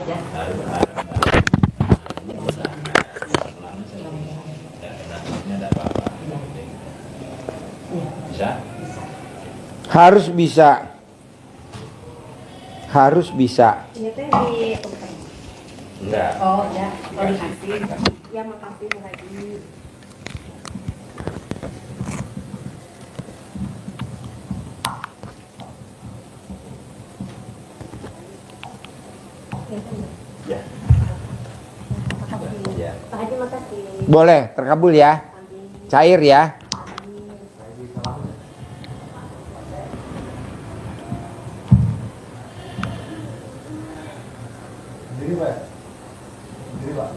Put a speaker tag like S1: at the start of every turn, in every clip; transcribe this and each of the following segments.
S1: Ya.
S2: Bisa?
S3: Harus bisa. Harus bisa.
S1: Ini teh di
S2: Enggak.
S1: oh ya, oh dikasih. Ya makasih Bu Haji.
S2: Ya.
S1: Makasih.
S2: Ya.
S1: Pak Haji makasih.
S3: Boleh, terkabul ya.
S1: Amin.
S3: Cair ya.
S1: Amin.
S4: Diri Pak. Diri Pak.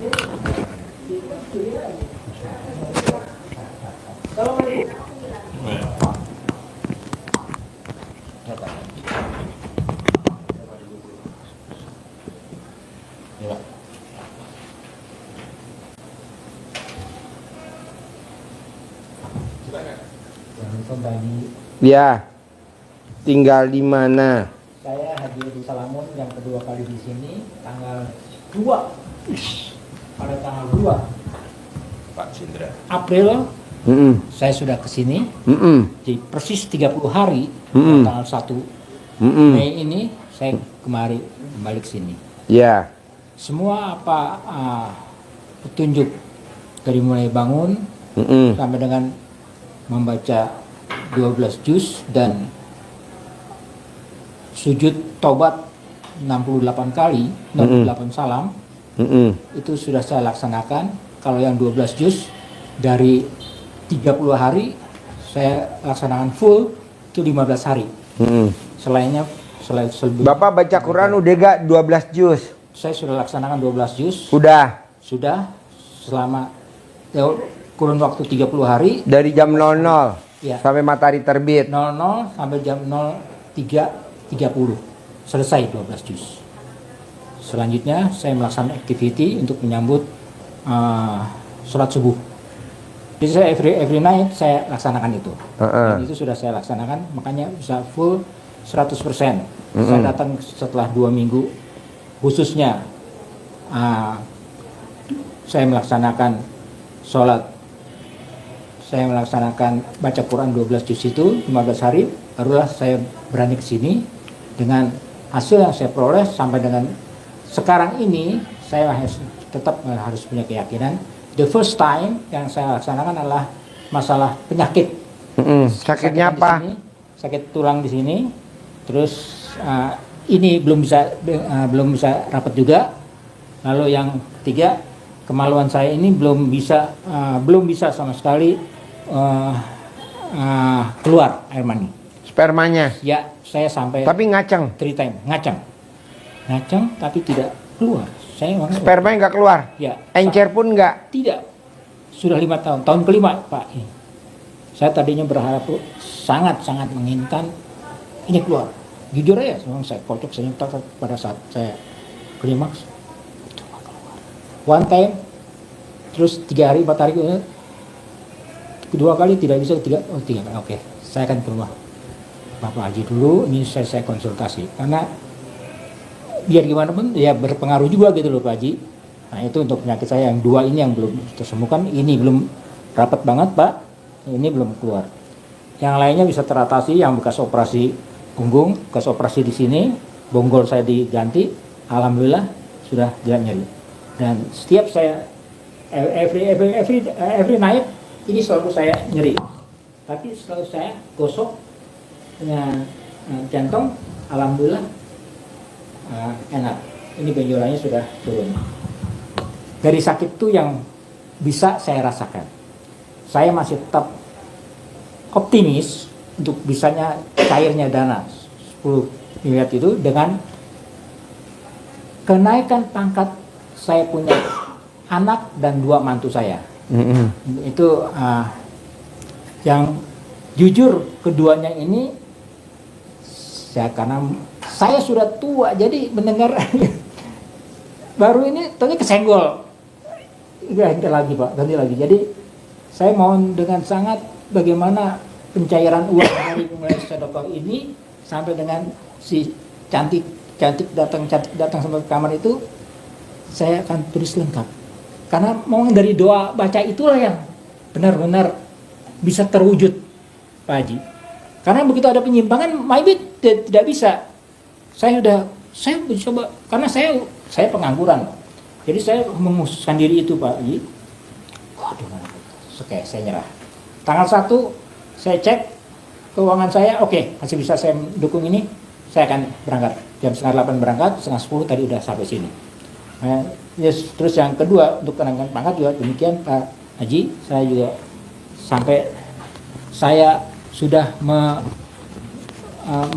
S2: Ya.
S4: Assalamualaikum Pak Haji.
S3: Ya. Tinggal di mana?
S4: Saya Haji Edi Salamun yang kedua kali di sini tanggal 2. Pada tanggal 2
S2: Pak Sindra.
S4: April
S3: Mm-mm.
S4: saya sudah ke sini.
S3: Mm-mm.
S4: Jadi persis 30 hari
S3: Mm-mm.
S4: tanggal 1
S3: Mm-mm.
S4: Mei ini saya kembali ke sini.
S3: Ya.
S4: Semua apa petunjuk dari mulai bangun
S3: Mm-mm.
S4: sampai dengan membaca 12 juz dan sujud taubat 68 kali, 68 salam,
S3: Mm-mm.
S4: itu sudah saya laksanakan. Kalau yang 12 juz dari 30 hari saya laksanakan full, itu 15 hari.
S3: Mm-mm.
S4: Selain
S3: Bapak baca Quran udah gak 12 juz?
S4: saya sudah laksanakan 12 juz.
S3: Sudah.
S4: Sudah selama kurun waktu 30 hari
S3: Dari jam 00
S4: ya,
S3: sampai matahari terbit.
S4: 00 sampai jam 03.30 selesai 12 juz. Selanjutnya saya melaksanakan activity untuk menyambut sholat subuh. Jadi saya every night saya laksanakan itu. Dan itu sudah saya laksanakan, makanya bisa full 100%. Saya datang setelah 2 minggu, khususnya saya melaksanakan sholat, saya melaksanakan baca Quran 12 juz itu 15 hari, barulah saya berani ke sini dengan hasil yang saya peroleh sampai dengan sekarang ini. Saya tetap harus punya keyakinan. The first time yang saya laksanakan adalah masalah penyakit.
S3: Sakitnya
S4: Sakit
S3: apa?
S4: di sini, sakit tulang di sini. Terus ini belum bisa rapat juga. Lalu yang ketiga, kemaluan saya ini belum bisa sama sekali keluar air mani.
S3: Spermanya.
S4: Ya, saya sampai
S3: Tapi ngaceng.
S4: 3 time ngacang tapi tidak keluar. Saya
S3: Spermanya nggak keluar.
S4: ya
S3: Encer pun nggak.
S4: tidak. Sudah 5 tahun kelima Pak. Saya tadinya berharap sangat menginginkan ini keluar. Jujur aja, memang saya kocok senyum pada saat saya klimaks. One time, terus 3 hari 4 hari kedua kali tidak bisa, tiga kali. Oke, saya akan ke rumah Bapak Haji dulu. Ini saya konsultasi karena biar gimana pun ya berpengaruh juga gitu loh Pak Haji. Nah itu untuk penyakit saya yang 2 ini yang belum tersembuhkan, ini belum rapat banget Pak, ini belum keluar. Yang lainnya bisa teratasi, yang bekas operasi punggung, bekas operasi di sini, bonggol saya diganti, alhamdulillah sudah tidak nyeri. Dan setiap saya every night ini selalu saya nyeri. Tapi selalu saya gosok dengan jantung, alhamdulillah enak. Ini benjolannya sudah turun. Dari sakit itu yang bisa saya rasakan, saya masih tetap optimis untuk bisanya cairnya dana 10 miliar itu dengan kenaikan pangkat saya punya anak dan 2 mantu saya. Itu yang jujur keduanya ini karena saya sudah tua, jadi mendengar baru ini tadi kesenggol. Ganti lagi Pak, ganti lagi. Jadi saya mohon dengan sangat bagaimana pencairan uang dari mulai sedekah ini sampai dengan si cantik cantik datang sampai kamar itu, saya akan tulis lengkap. Karena memang dari doa baca itulah yang benar-benar bisa terwujud, Pak Haji. Karena begitu ada penyimpangan, maybe tidak bisa. Saya mencoba, karena saya pengangguran, jadi saya menghususkan diri itu, Pak Haji. Waduh, oke, saya nyerah. Tanggal 1 saya cek keuangan saya, oke, masih bisa saya dukung ini, saya akan berangkat. Jam setengah 8 berangkat, setengah 10 tadi udah sampai sini. Nah, yes, terus yang kedua untuk kenaikan pangkat juga demikian, Pak Haji. Saya juga sampai saya sudah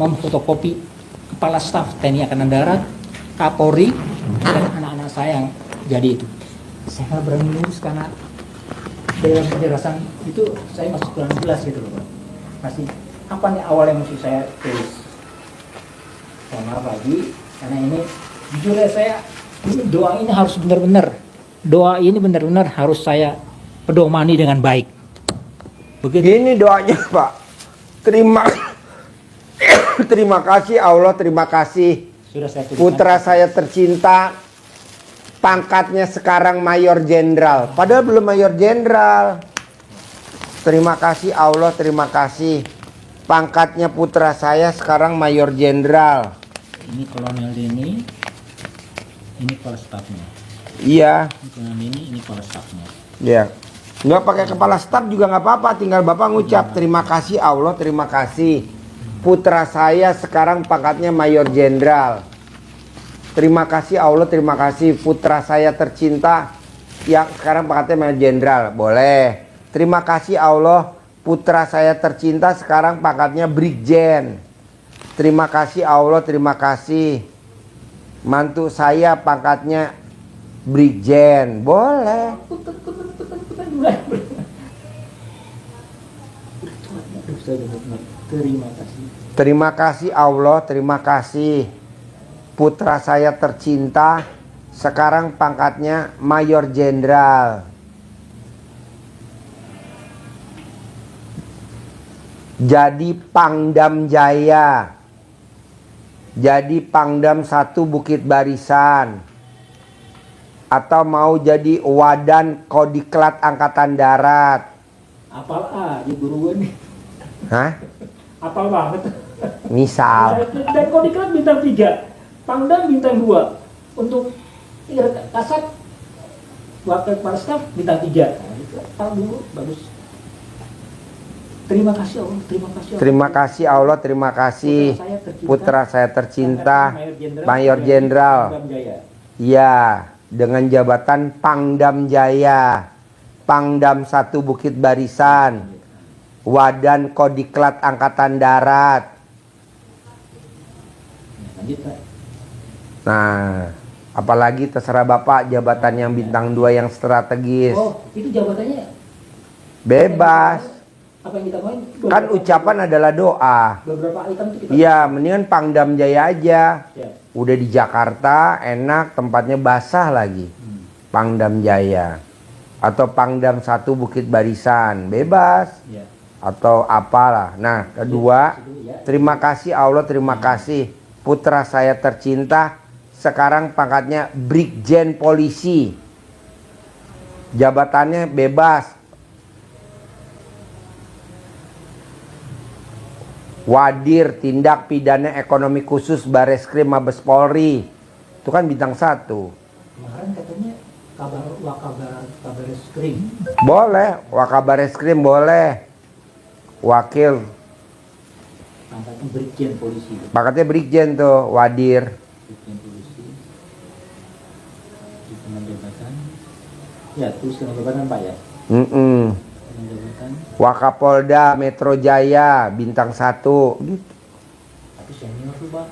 S4: memfotokopi kepala staf TNI Angkatan Darat, Kapolri, dan anak-anak saya yang jadi itu. Saya nggak berani nulis karena dalam penjelasan itu saya masih kurang jelas gitu loh, Pak. Masih apa nih awal yang mesti saya tulis? Mohon maaf lagi, karena ini jujur ya, saya ini doa ini harus benar-benar harus saya pedomani dengan baik. Begitu.
S3: Ini doanya Pak. Terima kasih Allah, terima kasih.
S4: Sudah saya tuliskan.
S3: Putra saya tercinta, pangkatnya sekarang Mayor Jenderal. Padahal belum Mayor Jenderal. Terima kasih Allah, terima kasih. Pangkatnya putra saya sekarang Mayor Jenderal.
S4: Ini Kolonel ini kepala stafnya.
S3: Iya.
S4: Ini Kolonel ini kepala stafnya.
S3: Ya. Nggak pakai kepala staf juga nggak apa-apa. Tinggal Bapak ngucap terima kasih Allah, terima kasih. Putra saya sekarang pangkatnya Mayor Jenderal. Terima kasih Allah, terima kasih. Putra saya tercinta yang sekarang pangkatnya Mayor Jenderal. Boleh. Terima kasih Allah. Putra saya tercinta sekarang pangkatnya Brigjen. Terima kasih Allah, terima kasih. Mantu saya pangkatnya Brigjen. Boleh.
S4: Terima kasih.
S3: Terima kasih Allah, terima kasih. Putra saya tercinta sekarang pangkatnya Mayor Jenderal. Jadi Pangdam Jaya. Jadi Pangdam 1 Bukit Barisan. Atau mau jadi Wadan Kodiklat Angkatan Darat.
S4: Apal di guru gue nih.
S3: Hah?
S4: Apal banget.
S3: Misal.
S4: Dan Kodiklat bintang 3, Pangdam bintang 2. Untuk Kasat Wakil Kepala Staf bintang 3. Nah, itu tahu dulu, bagus. Terima kasih Allah, terima kasih Allah.
S3: Terima kasih Allah, terima kasih. Putra saya tercinta, Mayor Jenderal. Ya, dengan jabatan Pangdam Jaya, Pangdam 1 Bukit Barisan, Wadan Kodiklat Angkatan Darat. Nah, apalagi terserah Bapak jabatan yang bintang 2 yang strategis.
S4: Oh, itu jabatannya
S3: Bebas.
S4: apa yang kita main?
S3: Kan ucapan adalah doa.
S4: Beberapa item itu kita.
S3: Iya, mendingan Pangdam Jaya aja.
S4: Ya.
S3: Udah di Jakarta, enak, tempatnya basah lagi. Pangdam Jaya. Atau Pangdam 1 Bukit Barisan, bebas.
S4: Ya.
S3: Atau apalah. Nah, kedua, terima kasih Allah, terima kasih. Putra saya tercinta, sekarang pangkatnya Brigjen Polisi. Jabatannya bebas. Wadir Tindak Pidana Ekonomi Khusus Bareskrim Mabes Polri. Itu kan bintang 1.
S4: Kemarin katanya Kabareskrim.
S3: Boleh, Wakabareskrim boleh. Wakil.
S4: Pangkatnya Brigjen Polisi.
S3: Pangkatnya Brigjen tuh, Wadir.
S4: Brigjen Polisi. Di tengah jabatan. Ya, terus tengah jabatan Pak ya. Tengah jabatan.
S3: Wakapolda Metro Jaya bintang 1 gitu.
S4: Tapi senior tuh Pak.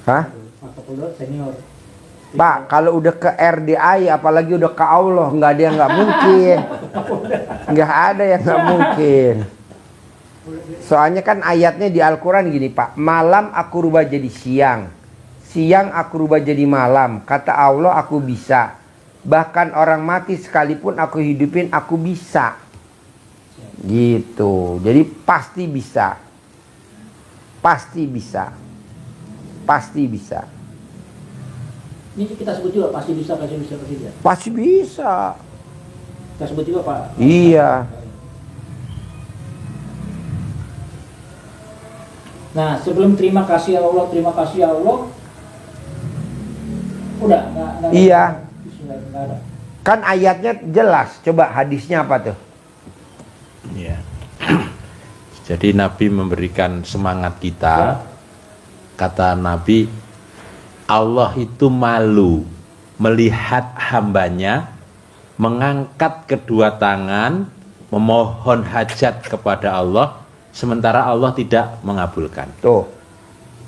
S3: Hah?
S4: Wakapolda senior.
S3: Pak, kalau udah ke RDI apalagi udah ke Allah, nggak ada yang nggak mungkin. Nggak ada yang nggak mungkin. Soalnya kan ayatnya di Al-Quran gini Pak. Malam aku rubah jadi siang. Siang aku rubah jadi malam. Kata Allah aku bisa. Bahkan orang mati sekalipun aku hidupin aku bisa. Gitu. Jadi pasti bisa. Pasti bisa. pasti bisa.
S4: Ini kita sebut juga pasti bisa, pasti bisa, pasti bisa.
S3: Pasti bisa.
S4: Kita sebut juga Pak.
S3: Iya.
S4: Nah, sebelum terima kasih Allah, udah nggak
S3: Iya.
S4: nggak ada.
S3: Kan ayatnya jelas. Coba hadisnya apa tuh?
S2: Ya. Jadi Nabi memberikan semangat kita. Kata Nabi, Allah itu malu melihat hambanya mengangkat kedua tangan memohon hajat kepada Allah, sementara Allah tidak mengabulkan.
S3: Tuh.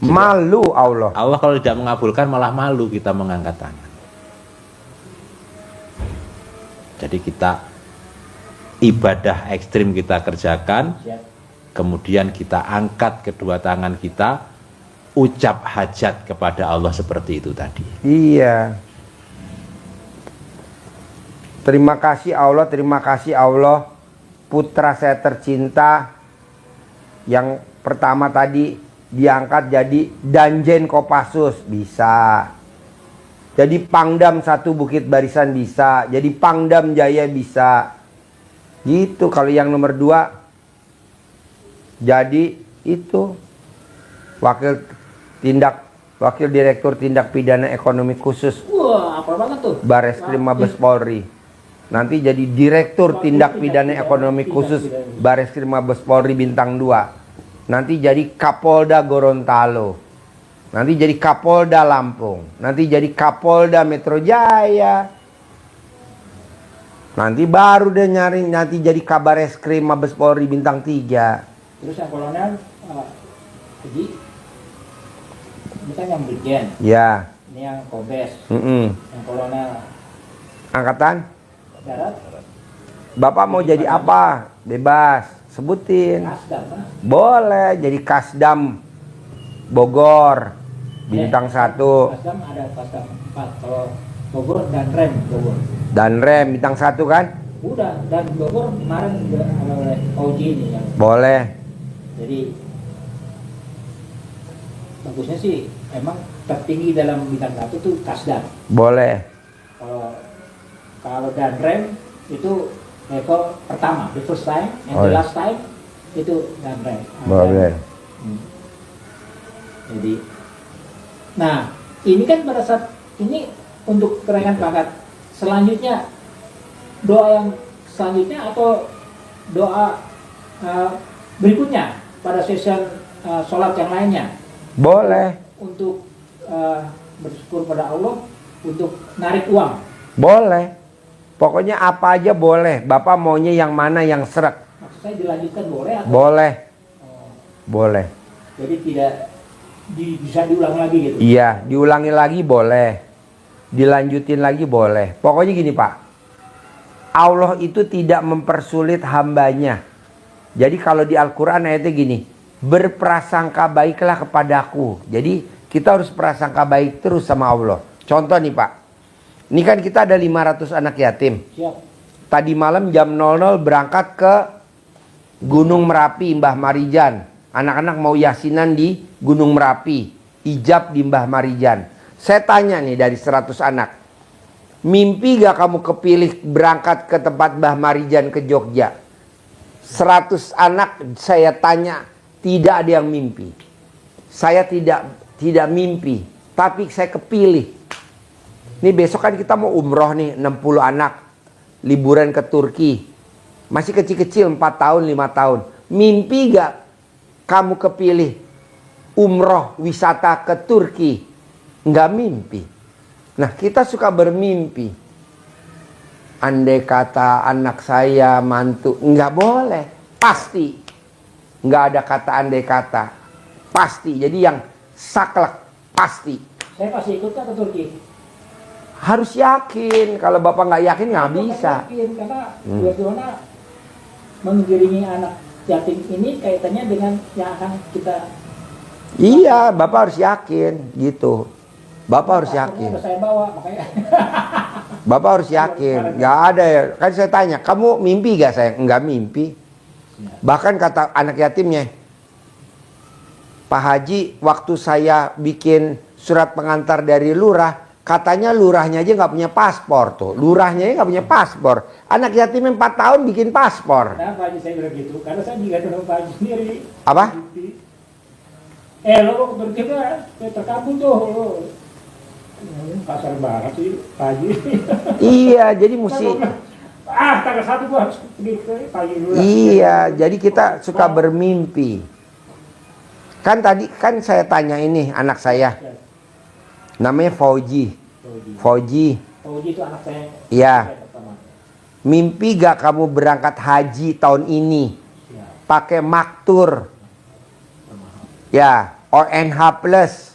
S3: Malu Allah.
S2: Allah kalau tidak mengabulkan malah malu kita mengangkat tangan. Jadi kita ibadah ekstrim kita kerjakan, kemudian kita angkat kedua tangan kita, ucap hajat kepada Allah seperti itu tadi.
S3: Iya. Terima kasih Allah, putra saya tercinta yang pertama tadi diangkat jadi Danjen Kopassus, bisa. Jadi Pangdam 1 Bukit Barisan bisa, jadi Pangdam Jaya bisa. Gitu. Kalau yang nomor 2 jadi itu Wakil Direktur Tindak Pidana Ekonomi Khusus.
S4: Wah, apa banget tuh?
S3: Bareskrim Mabes Polri. Nanti jadi Direktur Tindak Pidana Ekonomi Khusus Bareskrim Mabes Polri bintang 2. Nanti jadi Kapolda Gorontalo. Nanti jadi Kapolda Lampung. Nanti jadi Kapolda Metro Jaya. Nanti baru dia nyari nanti jadi Kabareskrim Mabes Polri bintang 3.
S4: Terus yang kolonel jadi ini kan yang brigjen.
S3: Ya.
S4: Ini yang Kobes. Yang kolonel
S3: Angkatan
S4: darat.
S3: Bapak mau jadi apa? Bebas, sebutin.
S4: Kasdam, Pak.
S3: Boleh jadi Kasdam Bogor bintang 1.
S4: Kasdam ada Kasdam 4. Kalau Bogor dan Rem Bogor.
S3: Dan Rem bintang 1 kan?
S4: Udah, dan Bogor kemarin juga oleh OJ ini yang.
S3: Boleh.
S4: Jadi bagusnya sih emang tertinggi dalam bintang 1 tuh Kasdam.
S3: Boleh.
S4: Kalau dan Rem itu level pertama, the first time, and
S3: Oh,
S4: the
S3: iya.
S4: last time itu dan Rem.
S3: Boleh.
S4: Jadi, nah ini kan pada saat ini untuk kenaikan pangkat selanjutnya, doa yang selanjutnya atau doa berikutnya pada sesi sholat yang lainnya
S3: Boleh.
S4: untuk bersyukur pada Allah untuk narik uang.
S3: Boleh. Pokoknya apa aja boleh. Bapak maunya yang mana yang seret?
S4: Maksud saya dilanjutkan boleh atau?
S3: Boleh.
S4: Oh,
S3: Boleh.
S4: jadi tidak bisa diulang lagi gitu?
S3: Iya, diulangi lagi boleh. Dilanjutin lagi boleh. Pokoknya gini Pak. Allah itu tidak mempersulit hambanya. Jadi kalau di Al-Quran ayatnya gini. Berprasangka baiklah kepadaku. Jadi kita harus prasangka baik terus sama Allah. Contoh nih Pak. Ini kan kita ada 500 anak yatim.
S4: Siap.
S3: Tadi malam jam 00 berangkat ke Gunung Merapi, Mbah Marijan. Anak-anak mau yasinan di Gunung Merapi. Ijab di Mbah Marijan. Saya tanya nih dari 100 anak. Mimpi gak kamu kepilih berangkat ke tempat Mbah Marijan ke Jogja? 100 anak saya tanya, tidak ada yang mimpi. Saya tidak mimpi, tapi saya kepilih. Nih besok kan kita mau umroh nih, 60 anak. Liburan ke Turki. Masih kecil-kecil, 4 tahun, 5 tahun. Mimpi gak kamu kepilih umroh wisata ke Turki? Nggak mimpi. Nah kita suka bermimpi. Andai kata anak saya mantu, nggak boleh. Pasti. Nggak ada kata andai kata. Pasti. Jadi yang saklek. Pasti.
S4: Saya pasti ikut ke Turki.
S3: Harus yakin. Kalau Bapak nggak yakin nggak
S4: Aku
S3: bisa.
S4: yakin, karena bagaimana mengiringi anak yatim ini kaitannya dengan yang akan kita.
S3: Iya, Bapak harus yakin. Gitu. Bapak harus yakin.
S4: Udah saya bawa, makanya.
S3: Bapak harus yakin. Nggak ada ya. Kan saya tanya, kamu mimpi gak saya? Nggak mimpi. Bahkan kata anak yatimnya, Pak Haji, waktu saya bikin surat pengantar dari lurah, katanya lurahnya aja nggak punya paspor tuh. Lurahnya aja nggak punya paspor. Anak yatim 4 tahun bikin paspor.
S4: Nah, Pak Haji saya bilang gitu, karena saya juga dengan Pak Haji sendiri.
S3: Apa?
S4: Lo kok berkira terkabul tuh. Kasar banget sih Pak Haji.
S3: Iya, jadi mesti.
S4: Tanggal 1 gua harus pergi ke Pak Haji dulu.
S3: Iya, jadi kita suka bermimpi. Kan tadi kan saya tanya ini anak saya, namanya Fauji. Fauji.
S4: Fauji itu anak saya.
S3: Iya.
S4: Saya pertama.
S3: Mimpi gak kamu berangkat haji tahun ini?
S4: Ya.
S3: Pakai maktur. Ya, ONH plus.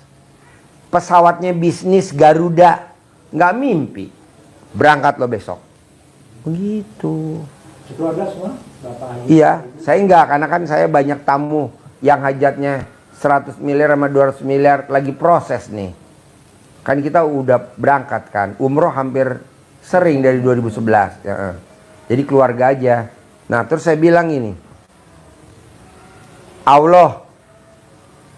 S3: Pesawatnya bisnis Garuda. Nggak mimpi. Berangkat lo besok. Begitu.
S4: Sekeluarga semua? Bapak Haji.
S3: Iya, saya enggak, karena kan saya banyak tamu yang hajatnya 100 miliar sama 200 miliar lagi proses nih. Kan kita udah berangkat kan. Umroh hampir sering dari 2011. Ya. Jadi keluarga aja. Nah, terus saya bilang ini. Allah,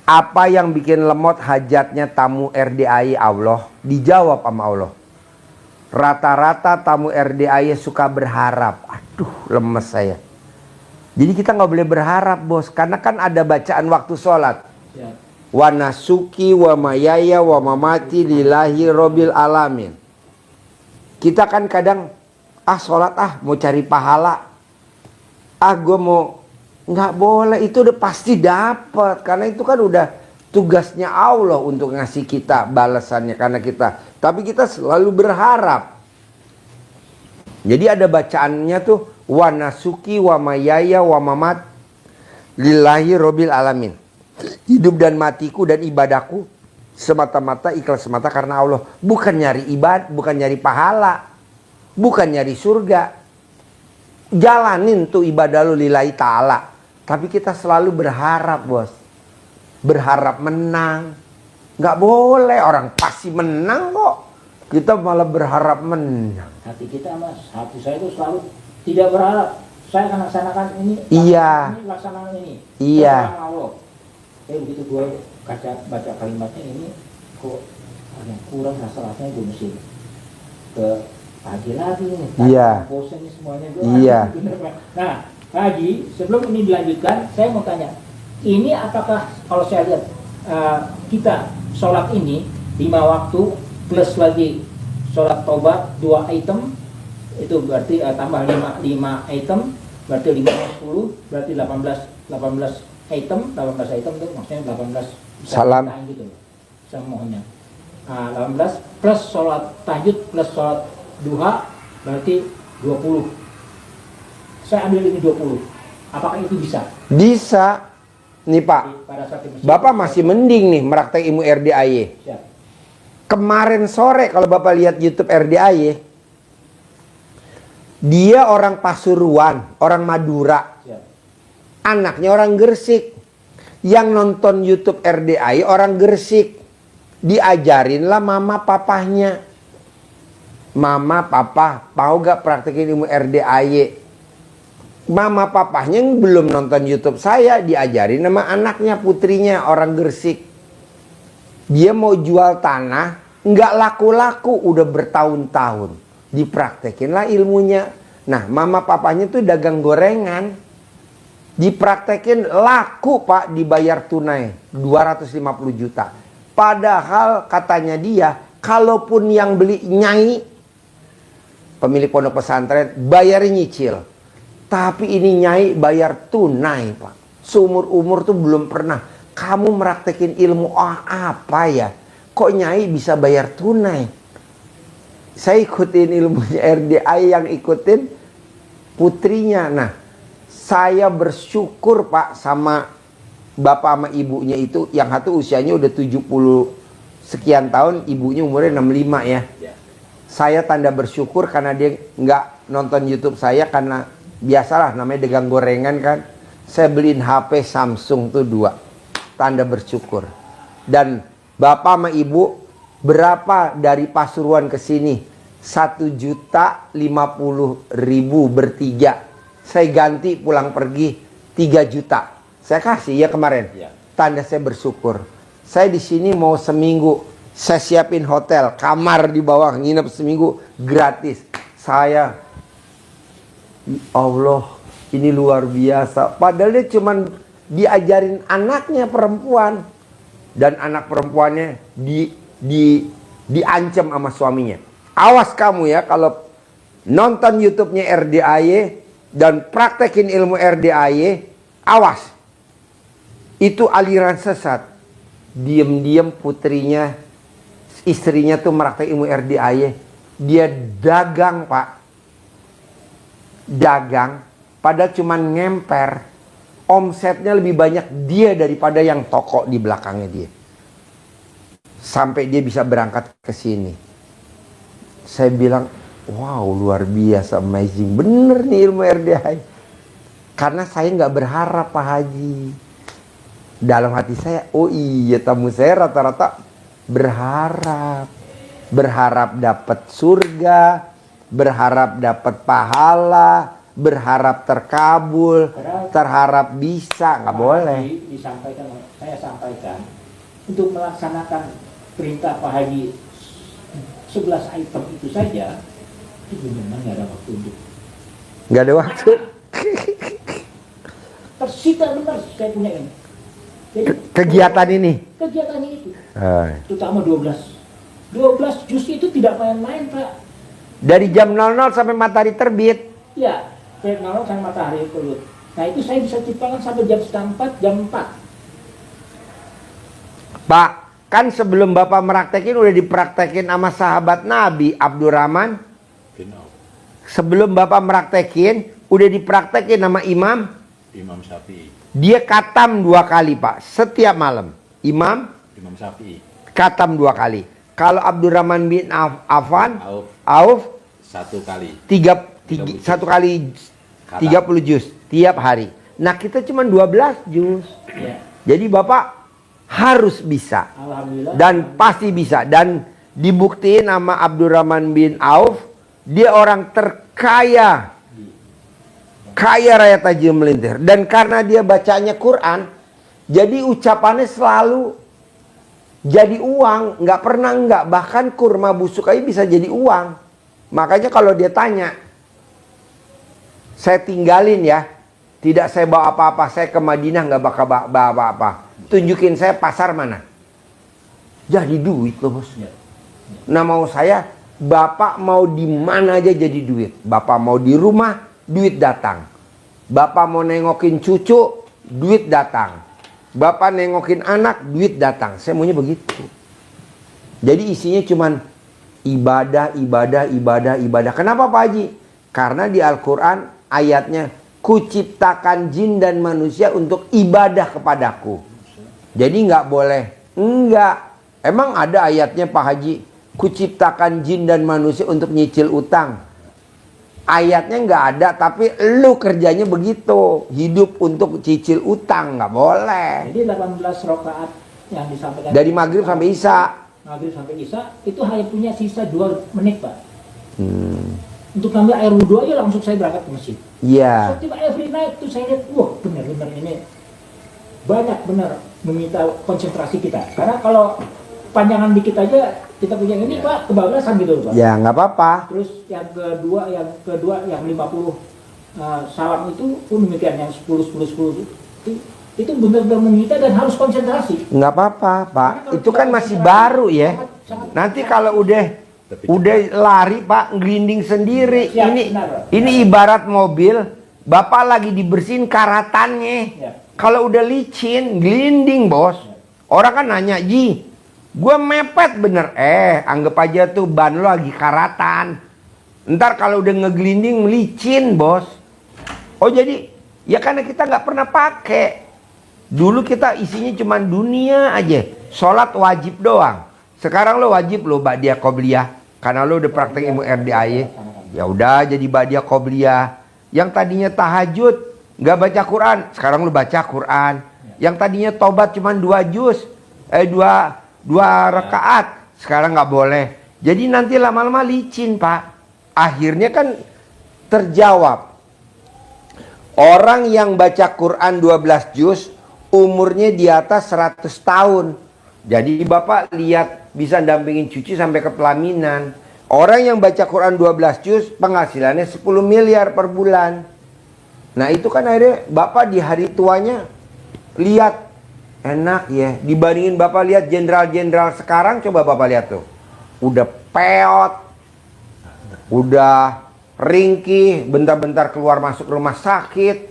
S3: apa yang bikin lemot hajatnya tamu RDAI Allah? Dijawab sama Allah. Rata-rata tamu RDAI suka berharap. Aduh, lemes saya. Jadi kita nggak boleh berharap, bos. Karena kan ada bacaan waktu sholat.
S4: Ya.
S3: Wa nasuki wa mayaya wa mamati lillahi robbil alamin. Kita kan kadang sholat mau cari pahala. Gue mau, nggak boleh, itu udah pasti dapat, karena itu kan udah tugasnya Allah untuk ngasih kita balasannya karena kita. Tapi kita selalu berharap. Jadi ada bacaannya tuh wa nasuki wa mayaya wa mamat lillahi robbil alamin. Hidup dan matiku dan ibadahku semata-mata ikhlas semata karena Allah. Bukan nyari ibadah, bukan nyari pahala, bukan nyari surga. Jalanin tuh ibadah lu lillahi ta'ala. Tapi kita selalu berharap, bos. Berharap menang. Nggak boleh, orang pasti menang kok. Kita malah berharap menang.
S4: Hati kita mas, hati saya itu selalu tidak berharap. Saya akan laksanakan ini,
S3: Iya.
S4: laksanakan ini.
S3: Iya.
S4: Terserah Allah. Begitu gue baca kalimatnya ini, kok ada yang kurang masalahnya, gue mesti ke Haji lagi nih.
S3: Iya.
S4: Bosan nih semuanya gue.
S3: Iya.
S4: Nah, Haji, sebelum ini dilanjutkan, saya mau tanya, ini apakah kalau saya lihat kita sholat ini 5 waktu plus lagi sholat tobat 2 item, itu berarti tambah 5 item, berarti 5 10, berarti 18 item itu maksudnya 18
S3: salam
S4: gitu semuanya. 18 plus sholat tahajud plus sholat duha berarti 20. Saya ambil ini 20. Apakah itu bisa?
S3: Bisa. Nih Pak,
S4: Pada saat di masjid,
S3: Bapak masih mending nih meraktek ilmu RDAY.
S4: siap.
S3: Kemarin sore kalau Bapak lihat YouTube RDAY, dia orang Pasuruan, orang Madura.
S4: Siap.
S3: Anaknya orang Gresik. Yang nonton YouTube RDAY orang Gresik. Diajarinlah mama papahnya. Mama, papa, mau gak praktekin ilmu RDAY? Mama papahnya yang belum nonton YouTube saya, diajarin sama anaknya, putrinya, orang Gresik. Dia mau jual tanah, nggak laku-laku, udah bertahun-tahun. Dipraktekinlah ilmunya. Nah, mama papahnya tuh dagang gorengan. Dipraktekin laku Pak, dibayar tunai 250 juta. Padahal katanya dia, kalaupun yang beli nyai, pemilik pondok pesantren, bayarin nyicil. Tapi ini nyai bayar tunai Pak. Seumur-umur tuh belum pernah. Kamu meraktekin ilmu apa ya? Kok nyai bisa bayar tunai? Saya ikutin ilmunya RDAY, yang ikutin putrinya. Nah, saya bersyukur Pak sama bapak sama ibunya itu. Yang satu usianya udah 70 sekian tahun, ibunya umurnya 65 ya. Saya tanda bersyukur karena dia nggak nonton YouTube saya, karena biasalah namanya dagang gorengan kan. Saya beliin HP Samsung tuh 2. Tanda bersyukur. Dan bapak sama ibu berapa dari Pasuruan ke sini? 1.050.000 bertiga. Saya ganti pulang pergi 3 juta. Saya kasih ya kemarin.
S2: Ya.
S3: tanda saya bersyukur. Saya di sini mau seminggu, saya siapin hotel, kamar di bawah, nginep seminggu gratis. Saya, Allah, ini luar biasa. Padahal dia cuman diajarin anaknya perempuan, dan anak perempuannya diancam sama suaminya. Awas kamu ya kalau nonton YouTube-nya RDAY dan praktekin ilmu RDAY, awas. Itu aliran sesat. Diam-diam putrinya, istrinya tuh meraktek ilmu RDAY. Dia dagang, Pak. Dagang, padahal cuman ngemper. Omsetnya lebih banyak dia daripada yang toko di belakangnya dia. Sampai dia bisa berangkat ke sini. Saya bilang, wow, luar biasa, amazing. Bener nih ilmu RDAY. Karena saya nggak berharap, Pak Haji. Dalam hati saya, oh iya, tamu saya rata-rata berharap. Berharap dapat surga, berharap dapat pahala, berharap terkabul, terharap bisa, nggak boleh.
S4: Saya sampaikan untuk melaksanakan perintah Pak Haji 11 item itu saja, itu benar nggak ada waktu untuk.
S3: Nggak ada waktu.
S4: Tersita benar saya punya ini. Jadi,
S3: Kegiatan ini.
S4: Kegiatannya itu. Terutama 12 juz itu tidak main-main, Pak.
S3: Dari jam 00 sampai matahari terbit.
S4: Ya, saya nolong sama matahari terbit. Nah itu saya bisa ciptakan sampai jam 4, jam 4.
S3: Pak, kan sebelum Bapak meraktekin udah dipraktekin sama sahabat Nabi Abdurrahman. Sebelum Bapak meraktekin udah dipraktekin sama Imam
S2: Syafi'i.
S3: Dia katam 2 kali, Pak, setiap malam. Imam
S2: Syafi'i.
S3: katam 2 kali. Kalau Abdurrahman bin Affan, Auf
S2: 1 kali.
S3: 1 kali 30 juz tiap hari. Nah, kita cuma 12 juz.
S4: Ya.
S3: Jadi Bapak harus bisa.
S4: Alhamdulillah.
S3: Dan pasti bisa. Dan dibuktiin sama Abdurrahman bin Auf, dia orang terkaya. Kaya raya tajam melintir. Dan karena dia bacanya Quran, jadi ucapannya selalu jadi uang. Nggak pernah nggak. Bahkan kurma busuk aja bisa jadi uang. Makanya kalau dia tanya, saya tinggalin ya, tidak saya bawa apa-apa, saya ke Madinah nggak bakal bawa apa-apa. Tunjukin saya pasar mana. Jadi duit loh, bos. Nah, mau saya, Bapak mau di mana aja jadi duit. Bapak mau di rumah, duit datang. Bapak mau nengokin cucu, duit datang. Bapak nengokin anak, duit datang. Saya maunya begitu. Jadi isinya cuman ibadah, ibadah, ibadah, ibadah. Kenapa Pak Haji? Karena di Al-Quran ayatnya, kuciptakan jin dan manusia untuk ibadah kepadaku. Jadi nggak boleh. Enggak. Emang ada ayatnya Pak Haji, kuciptakan jin dan manusia untuk nyicil utang. Ayatnya nggak ada, tapi lu kerjanya begitu. Hidup untuk cicil utang, nggak boleh.
S4: Jadi 18 rakaat yang disampaikan
S3: Dari maghrib sampai isya.
S4: Maghrib sampai isya itu hanya punya sisa 2 menit, Pak. Untuk ngambil air wudhu aja langsung saya berangkat ke masjid.
S3: Iya.
S4: Tiba every night tuh saya lihat, wah benar-benar ini banyak benar meminta konsentrasi kita. Karena kalau panjangan dikit aja kita punya ini Pak, kebablasan gitu Pak.
S3: Ya nggak apa-apa.
S4: Terus yang kedua yang 50 salam itu pun demikian, yang 10 itu benar-benar meminta dan harus konsentrasi.
S3: Nggak apa-apa Pak. Itu kan masih baru ya. Nanti kalau udah lari Pak, ngelinding sendiri.
S4: Siap,
S3: Ini ibarat mobil, Bapak lagi dibersihin karatannya.
S4: Ya.
S3: Kalau udah licin, gelinding bos. Orang kan nanya, Ji, gue mepet bener. Anggap aja tuh ban lo lagi karatan. Ntar kalau udah ngegelinding licin bos. Oh jadi, ya karena kita nggak pernah pakai. Dulu kita isinya cuma dunia aja. Sholat wajib doang. Sekarang lo wajib lo ba'diyah qobliyah. Karena lo udah praktek ilmu RDAY. Ya udah jadi ba'diyah qobliyah. Yang tadinya tahajud nggak baca Quran, sekarang lo baca Quran. Yang tadinya tobat cuma 2 juz, 2 rakaat, sekarang nggak boleh. Jadi nanti lama-lama licin Pak. Akhirnya kan terjawab. Orang yang baca Quran 12 juz, umurnya di atas 100 tahun. Jadi bapak lihat bisa dampingin cucu sampai ke pelaminan. Orang yang baca Quran 12 juz penghasilannya 10 miliar per bulan. Nah itu kan akhirnya bapak di hari tuanya lihat enak ya. Dibandingin bapak lihat jenderal-jenderal sekarang, coba bapak lihat tuh. Udah peot, udah ringkih, bentar-bentar keluar masuk rumah sakit,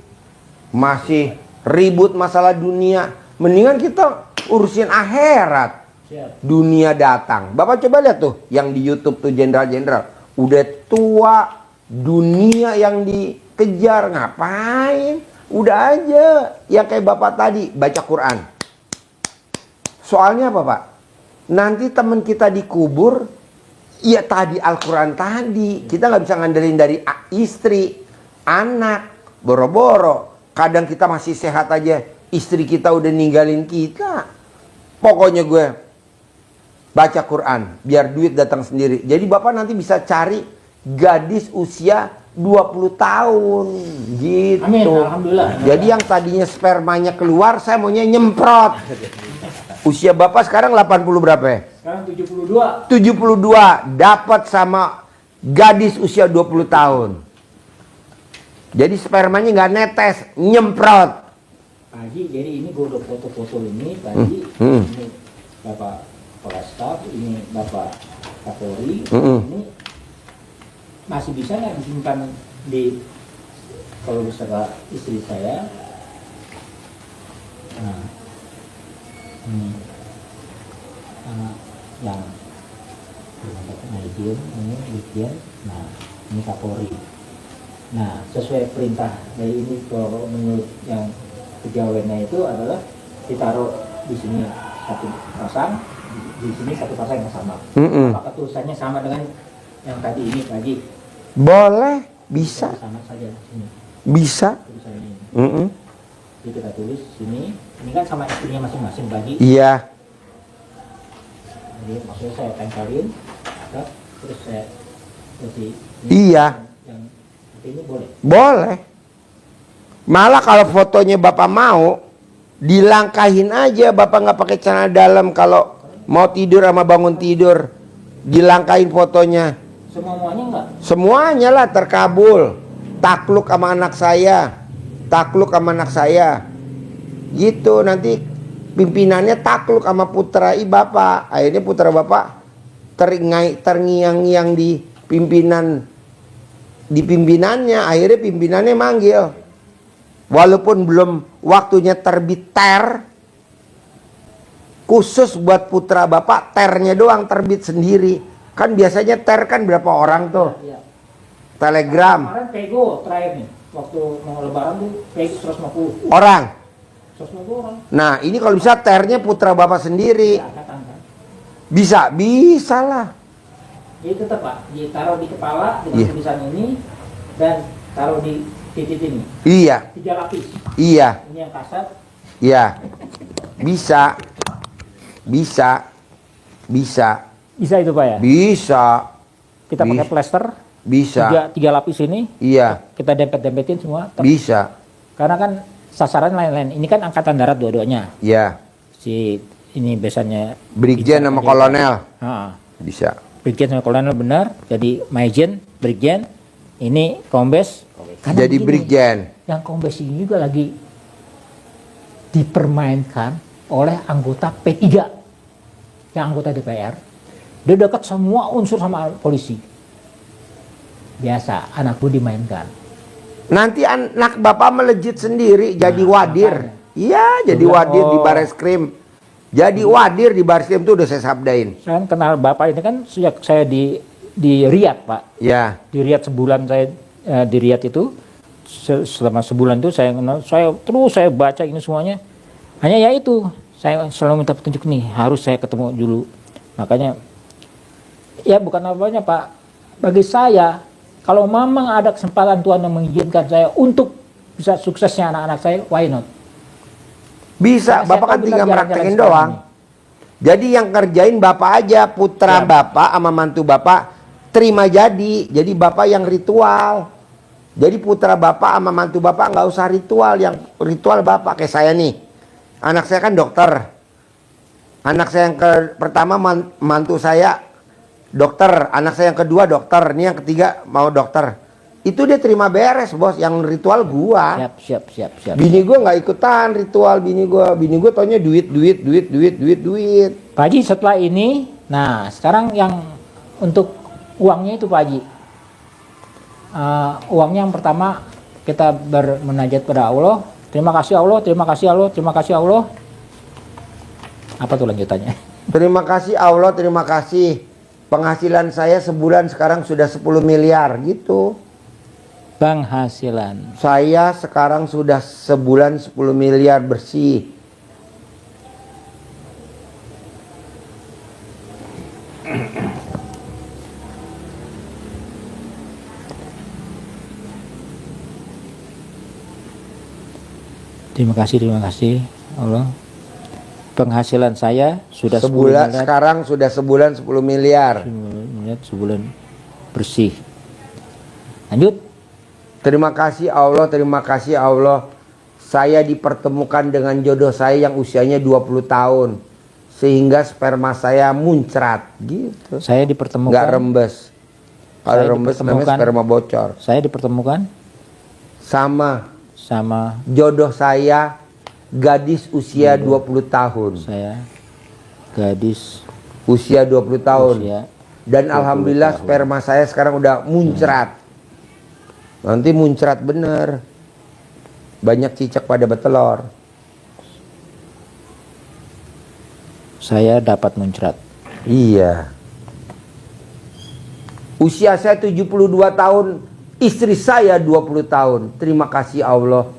S3: masih ribut masalah dunia. Mendingan kita urusin akhirat. Dunia datang. Bapak coba lihat tuh yang di YouTube tuh jenderal-jenderal. Udah tua, dunia yang dikejar, ngapain? Udah aja yang kayak bapak tadi baca Quran. Soalnya apa Pak? Nanti teman kita dikubur, ya tadi Al-Quran tadi. Kita nggak bisa ngandelin dari istri, anak, boro-boro. Kadang kita masih sehat aja, istri kita udah ninggalin kita. Pokoknya gue baca Quran, biar duit datang sendiri. Jadi bapak nanti bisa cari gadis usia 20 tahun gitu.
S4: Amin, alhamdulillah.
S3: Jadi yang tadinya spermanya keluar, saya maunya nyemprot. Usia bapak sekarang 80 berapa ya?
S4: Sekarang 72.
S3: 72 dapat sama gadis usia 20 tahun. Jadi spermanya nggak netes, nyemprot.
S4: Pak Haji, jadi ini gue udah foto-foto ini tadi. Ini Bapak Kepala Staf, ini Bapak Kapolri. Ini masih bisa nggak disimpan di kalau beserta istri saya? Nah, ini yang Maidin, ini Brigjen. Nah, ini Kapolri. Nah, sesuai perintah dari ini kalau menurut yang pegawainya itu adalah ditaruh di sini satu pasang, di sini satu pasang yang sama. Apakah tulisannya sama dengan yang tadi ini lagi?
S3: Boleh, bisa.
S4: Sama saja sini.
S3: Bisa.
S4: Tulisannya ini. Jadi kita tulis sini. Ini kan sama istrinya masing-masing bagi.
S3: Iya.
S4: Jadi maksudnya saya tempelin, terus saya seperti ini.
S3: Iya.
S4: Yang ini boleh.
S3: Boleh. Malah kalau fotonya bapak mau, dilangkahin aja. Bapak nggak pakai celana dalam kalau mau tidur sama bangun tidur, dilangkahin fotonya.
S4: Semuanya enggak?
S3: Semuanya lah terkabul. Takluk sama anak saya, takluk sama anak saya. Gitu nanti pimpinannya takluk sama putra bapak. Akhirnya putra bapak terngiang-ngiang di pimpinannya. Akhirnya pimpinannya manggil. Walaupun belum waktunya terbit ter, khusus buat putra bapak, ternya doang terbit sendiri. Kan biasanya ter kan berapa orang tuh?
S4: Iya.
S3: Telegram.
S4: Kemarin Pego terakhir nih, waktu mau lebaran tuh Pego 150
S3: Orang.
S4: 150 orang.
S3: Nah ini kalau bisa ternya putra bapak sendiri.
S4: Ya, angkatan kan.
S3: Bisa lah.
S4: Jadi tetap Pak, ditaruh di kepala dengan tulisan ini dan taruh di titik ini.
S3: Iya.
S4: 3 lapis.
S3: Iya.
S4: Ini yang kasar.
S3: Iya. Bisa. Bisa. Bisa.
S4: Bisa itu Pak ya?
S3: Bisa.
S4: Kita pakai plester.
S3: Bisa.
S4: 3 lapis ini.
S3: Iya.
S4: Kita dempet-dempetin semua.
S3: Bisa.
S4: Karena kan sasaran lain-lain. Ini kan angkatan darat dua-duanya.
S3: Iya.
S4: Si ini biasanya
S3: Brigjen sama kolonel. Bisa.
S4: Brigjen sama kolonel benar. Jadi Maijen, Brigjen. Ini kombes. Karena
S3: Jadi
S4: begini,
S3: Brigjen.
S4: yang kombes ini juga lagi dipermainkan oleh anggota P3 yang anggota DPR. Dia dekat semua unsur sama polisi. Biasa anak gue dimainkan.
S3: Nanti anak bapak melejit sendiri jadi wadir.
S4: makanya.
S3: Iya, jadi
S4: Dia bilang,
S3: wadir di
S4: oh.
S3: Bareskrim. Jadi wadir di Bareskrim itu udah saya sabdain.
S4: Saya kan kenal bapak ini kan sejak saya di Riyadh Pak.
S3: Ya.
S4: Di Riyadh sebulan saya di Riyadh itu selama sebulan itu saya kenal, saya baca ini semuanya. Hanya ya itu, saya selalu minta petunjuk nih, harus saya ketemu dulu. Makanya ya bukan apa-apanya Pak. Bagi saya kalau memang ada kesempatan Tuhan yang mengizinkan saya untuk bisa suksesnya anak-anak saya, why not?
S3: Bisa,
S4: Karena
S3: bapak
S4: saya
S3: kan
S4: tahu
S3: tinggal
S4: benar
S3: meraktekin
S4: jalan-jalan
S3: doang.
S4: sekarang
S3: Jadi yang kerjain bapak aja, putra
S4: Ya.
S3: bapak sama mantu bapak terima jadi. Jadi bapak yang ritual. Jadi putra bapak sama mantu bapak nggak usah ritual, yang ritual bapak kayak saya nih. Anak saya kan dokter. Anak saya yang pertama mantu saya dokter. Anak saya yang kedua dokter. Ini yang ketiga mau dokter. Itu dia terima beres, bos. Yang ritual gua.
S4: Siap.
S3: Bini gua nggak ikutan ritual bini gua taunya duit.
S4: Pak Haji, setelah ini, nah sekarang yang untuk uangnya itu Pak Haji. Uangnya yang pertama kita bermunajat pada Allah. Terima kasih Allah, terima kasih Allah, terima kasih Allah. Apa tuh lanjutannya?
S3: Terima kasih Allah, terima kasih. Penghasilan saya sebulan sekarang sudah 10 miliar gitu.
S4: Penghasilan.
S3: Saya sekarang sudah sebulan 10 miliar bersih.
S4: Terima kasih Allah. Penghasilan saya sudah
S3: Sebulan
S4: 10 miliar.
S3: sekarang sudah sebulan 10 miliar.
S4: Sebulan bersih. Lanjut.
S3: Terima kasih Allah, terima kasih Allah. Saya dipertemukan dengan jodoh saya yang usianya 20 tahun. Sehingga sperma saya muncrat gitu.
S4: Saya dipertemukan.
S3: Nggak rembes. Kalau rembes namanya sperma bocor.
S4: Saya dipertemukan
S3: Sama
S4: jodoh
S3: jodoh saya gadis usia 20 tahun.
S4: saya gadis
S3: Usia 20 tahun.
S4: usia
S3: Dan
S4: 20
S3: alhamdulillah
S4: tahun.
S3: sperma saya sekarang udah muncrat. Nanti muncrat bener. Banyak cicak pada betelor.
S4: saya dapat muncrat.
S3: Iya. Usia saya 72 tahun, istri saya 20 tahun. Terima kasih Allah.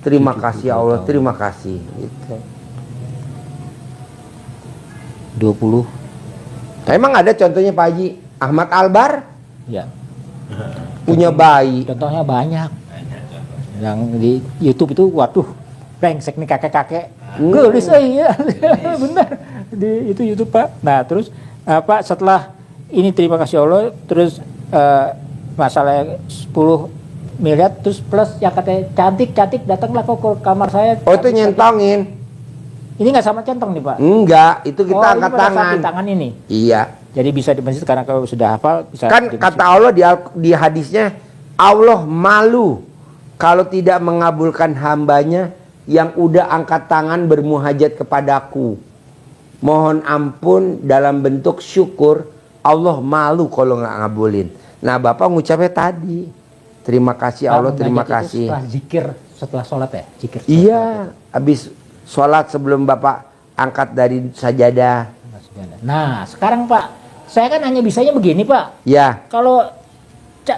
S3: Terima kasih Allah, terima kasih. Gitu.
S4: 20.
S3: Emang ada contohnya Pak Haji? Ahmad Albar
S4: Ya.
S3: punya bayi.
S4: Contohnya banyak. Yang di YouTube itu waduh, brengsek nih kakek-kakek. Gelis ya. Benar. Di itu YouTube, Pak. Nah, terus Pak setelah ini terima kasih Allah, terus masalah 10 miliar terus plus yang katanya cantik datanglah kok ke kamar saya.
S3: Oh itu nyentongin?
S4: Ini nggak sama centong nih Pak?
S3: Enggak, itu kita
S4: Oh,
S3: angkat
S4: ini pada saat
S3: tangan.
S4: di tangan ini.
S3: Iya.
S4: Jadi bisa di masjid karena kalau sudah hafal bisa.
S3: Kan
S4: di
S3: kata
S4: masjid.
S3: Allah di hadisnya, Allah malu kalau tidak mengabulkan hambanya yang udah angkat tangan bermuhajat kepadaku. Mohon ampun dalam bentuk syukur, Allah malu kalau nggak ngabulin. Nah Bapak ngucapnya tadi, terima kasih Allah,
S4: Pak,
S3: terima
S4: munajat itu
S3: kasih.
S4: Setelah zikir, setelah sholat ya? Zikir setelah
S3: Iya,
S4: sholat.
S3: habis sholat sebelum Bapak angkat dari sajadah.
S4: Nah sekarang Pak, saya kan hanya bisanya begini Pak.
S3: Ya,
S4: Kalau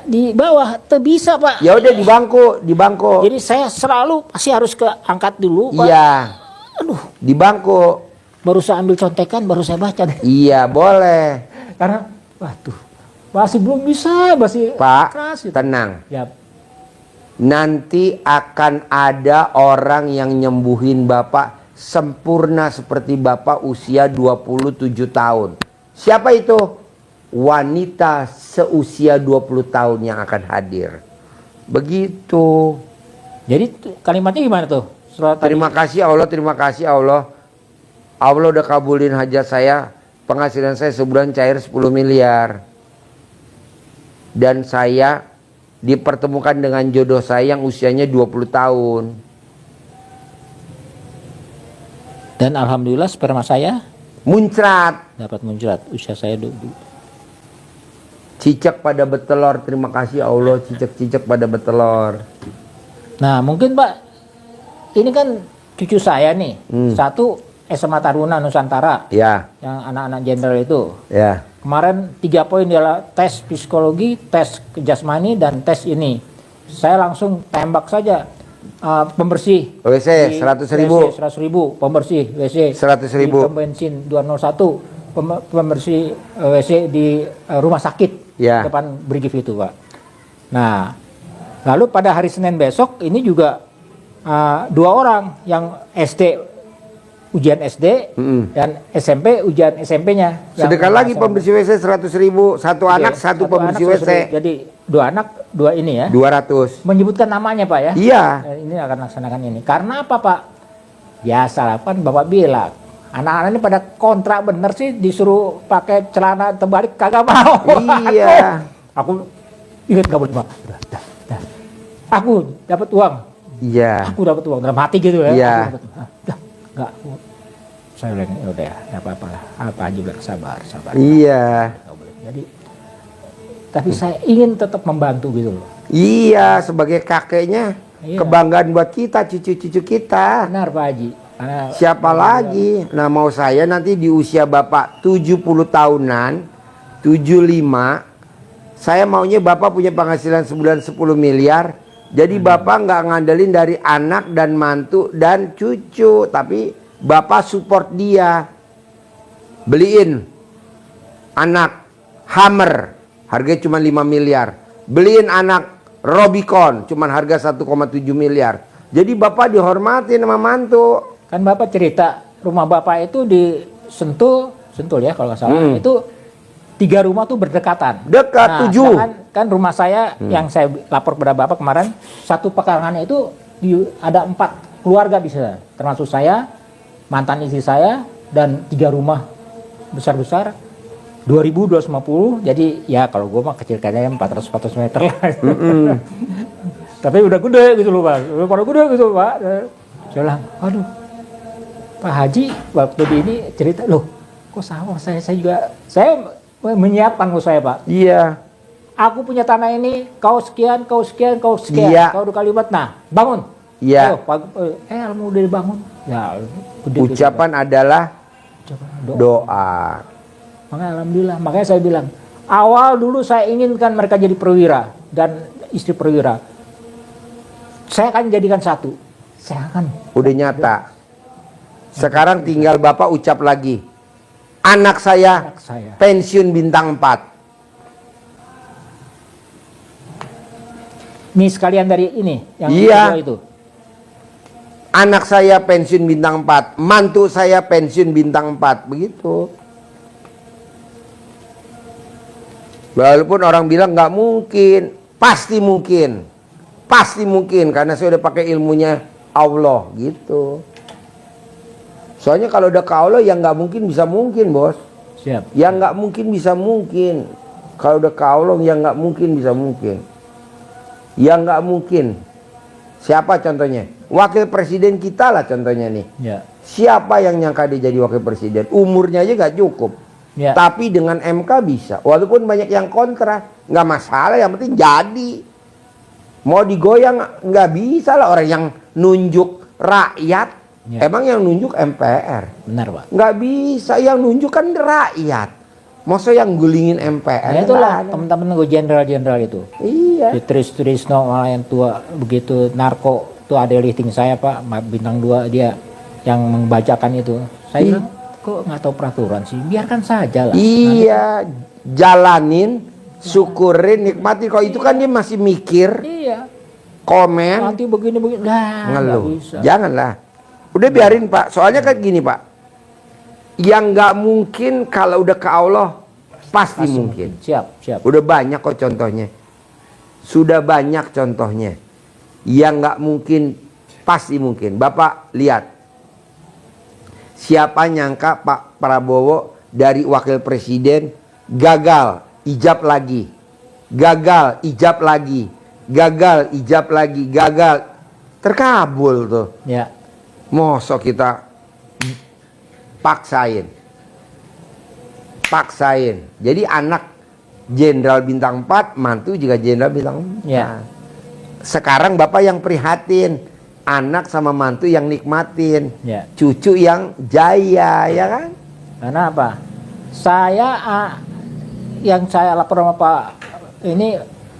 S4: di bawah tuh bisa Pak.
S3: ya udah di bangku.
S4: Jadi saya selalu pasti harus ke angkat dulu Pak.
S3: Iya,
S4: Aduh,
S3: di bangku.
S4: baru saya ambil contekan, baru saya baca deh.
S3: Iya, boleh.
S4: Karena, waduh, masih belum bisa, masih
S3: Pak,
S4: keras gitu.
S3: tenang.
S4: Ya,
S3: Nanti akan ada orang yang nyembuhin Bapak sempurna seperti Bapak usia 27 tahun. Siapa itu? Wanita seusia 20 tahun yang akan hadir. Begitu.
S4: jadi kalimatnya gimana tuh? Setelah tadi-
S3: Terima kasih Allah, terima kasih Allah. Allah udah kabulin hajat saya. Penghasilan saya sebulan cair 10 miliar. Dan saya dipertemukan dengan jodoh saya yang usianya 20 tahun.
S4: Dan alhamdulillah sperma saya
S3: Muncrat.
S4: dapat muncrat. Usia saya
S3: Cicak pada betelor, terima kasih Allah. Cicak-cicak pada betelor.
S4: Nah mungkin Pak, ini kan cucu saya nih. Satu SMA Taruna Nusantara.
S3: Ya,
S4: Yang anak-anak jenderal itu.
S3: ya.
S4: Kemarin 3 poin adalah tes psikologi, tes jasmani, dan tes ini. Saya langsung tembak saja. Pembersih
S3: WC 100.000.
S4: 100.000 pembersih WC
S3: 100.000.
S4: di pom bensin 201 pembersih WC di rumah sakit
S3: Ya.
S4: depan Brigif itu Pak. Nah lalu pada hari Senin besok ini juga 2 orang yang SD ujian SD dan SMP ujian SMP-nya.
S3: Sedekah lagi pembersih WC 100.000. Satu anak, satu pembersih
S4: anak,
S3: WC.
S4: Jadi 2 anak, 2 ini ya.
S3: 200.
S4: Menyebutkan namanya Pak ya.
S3: Iya.
S4: Ini akan laksanakan ini. Karena apa Pak? biasa lah kan bapak bilang. Anak-anak ini pada kontrak bener sih, disuruh pakai celana terbalik kagak mau.
S3: Iya.
S4: Aku ingat gak boleh, Pak. Dah. Aku dapat uang.
S3: Iya.
S4: Aku dapat uang dalam hati gitu ya.
S3: Iya.
S4: Aku dapet, enggak. Saya bilang ya udah, enggak apa-apa lah. Apa aja bilang sabar.
S3: Iya.
S4: Nggak boleh. Jadi tapi saya ingin tetap membantu gitu loh.
S3: Iya, sebagai kakeknya
S4: Iya.
S3: kebanggaan buat kita, cucu-cucu kita.
S4: Benar Pak Haji. Karena
S3: Siapa lagi? Nah, mau saya nanti di usia Bapak 70 tahunan, 75, saya maunya Bapak punya penghasilan sebulan 10 miliar. Jadi Bapak nggak ngandelin dari anak dan mantu dan cucu, tapi Bapak support dia. Beliin anak Hummer, harganya cuma 5 miliar. Beliin anak Robicon, cuma harga 1,7 miliar. Jadi Bapak dihormatin sama mantu.
S4: kan Bapak cerita rumah Bapak itu di Sentul ya kalau nggak salah. Itu 3 rumah tuh berdekatan.
S3: Dekat, 7.
S4: sedangkan kan rumah saya yang saya lapor kepada Bapak kemarin, satu pekarangannya itu ada 4 keluarga bisa, termasuk saya, mantan istri saya, dan 3 rumah besar-besar. 2.250, jadi ya kalau gue mah kecil-kecilnya 400 meter lah. Tapi udah gede gitu loh Pak, udah gede gitu Pak. Saya bilang, aduh Pak Haji waktu di ini cerita, loh kok sawah saya juga, saya menyiapkan kok saya Pak.
S3: Iya.
S4: Aku punya tanah ini, kau sekian,
S3: Iya.
S4: kau 2 kali lipat, nah bangun.
S3: Iya.
S4: Ayo, Almu udah dibangun. Ya, gede
S3: Ucapan adalah
S4: gitu, Pak.
S3: doa.
S4: Makanya alhamdulillah, makanya saya bilang, awal dulu saya inginkan mereka jadi perwira dan istri perwira. Saya akan jadikan satu. Saya akan.
S3: Udah nyata. Sekarang tinggal Bapak ucap lagi. Anak saya
S4: Anak saya.
S3: pensiun bintang 4.
S4: Ini sekalian dari ini, yang
S3: Iya.
S4: kedua itu.
S3: Anak saya pensiun bintang 4. Mantu saya pensiun bintang 4. Begitu. Walaupun orang bilang nggak mungkin. Pasti mungkin. Pasti mungkin. Karena saya udah pakai ilmunya Allah. Gitu. Soalnya kalau udah ke Allah yang nggak mungkin bisa mungkin bos.
S4: Siap.
S3: Yang nggak mungkin bisa mungkin. Kalau udah ke Allah yang nggak mungkin bisa mungkin. Yang nggak mungkin. Siapa contohnya? Wakil presiden kita lah contohnya nih.
S4: Ya.
S3: Siapa yang nyangka dia jadi wakil presiden? Umurnya aja nggak cukup.
S4: Ya.
S3: Tapi dengan MK bisa. Walaupun banyak yang kontra, nggak masalah. Yang penting jadi. Mau digoyang nggak bisa lah orang yang nunjuk rakyat.
S4: Ya.
S3: Emang yang nunjuk MPR.
S4: Benar Pak.
S3: Nggak bisa, yang nunjuk kan rakyat. Masa yang gulingin MPR?
S4: Nah, itulah
S3: nggak ada.
S4: teman-teman gue jenderal-jenderal itu.
S3: Iya.
S4: Di Trisno malah yang tua begitu narko tuh ada listing saya Pak, bintang 2 dia yang membacakan itu. Saya bilang kok nggak tahu peraturan sih, biarkan saja lah.
S3: Iya, jalanin, syukurin, nikmati. Kalau itu kan dia masih mikir,
S4: Iya.
S3: komen,
S4: Nanti begini lah.
S3: ngeluh.
S4: nggak bisa.
S3: Janganlah. Udah biarin Pak. Soalnya kan gini Pak. Yang nggak mungkin kalau udah ke Allah pasti mungkin.
S4: Siap.
S3: Udah banyak kok contohnya. Sudah banyak contohnya. Yang nggak mungkin pasti mungkin. Bapak lihat. Siapa nyangka Pak Prabowo dari wakil presiden gagal, ijab lagi. Gagal, ijab lagi. Gagal, ijab lagi. Gagal. Terkabul tuh.
S4: Ya.
S3: Mosok kita paksain. Jadi anak jenderal bintang 4, mantu juga jenderal bintang 4.
S4: Ya.
S3: Sekarang Bapak yang prihatin, anak sama mantu yang nikmatin,
S4: Ya.
S3: cucu yang jaya, ya kan?
S4: Karena apa? Saya yang saya lapor sama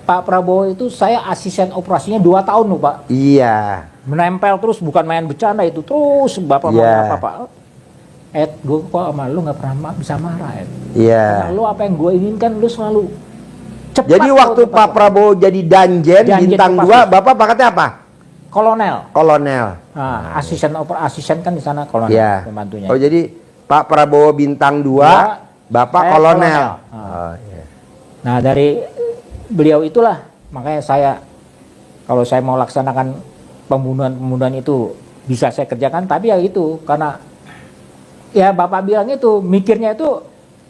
S4: Pak Prabowo itu saya asisten operasinya 2 tahun loh Pak.
S3: Iya.
S4: Menempel terus, bukan main bercanda itu terus Bapak mau
S3: Iya.
S4: apa Pak. Gue kok sama lu nggak pernah bisa marah
S3: Iya.
S4: Lu apa yang gue inginkan lu selalu cepat.
S3: Jadi waktu
S4: lu,
S3: Pak Prabowo jadi danjen bintang
S4: Kopassus.
S3: 2, Bapak pangkatnya apa?
S4: Kolonel.
S3: Kolonel.
S4: Nah, asisten kan di sana kolonel
S3: Iya.
S4: pembantunya.
S3: Oh jadi Pak Prabowo bintang 2, Bapak
S4: saya
S3: kolonel.
S4: kolonel.
S3: Oh, iya.
S4: Nah dari beliau itulah makanya saya kalau saya mau laksanakan pembunuhan itu bisa saya kerjakan, tapi ya itu karena ya Bapak bilang itu mikirnya itu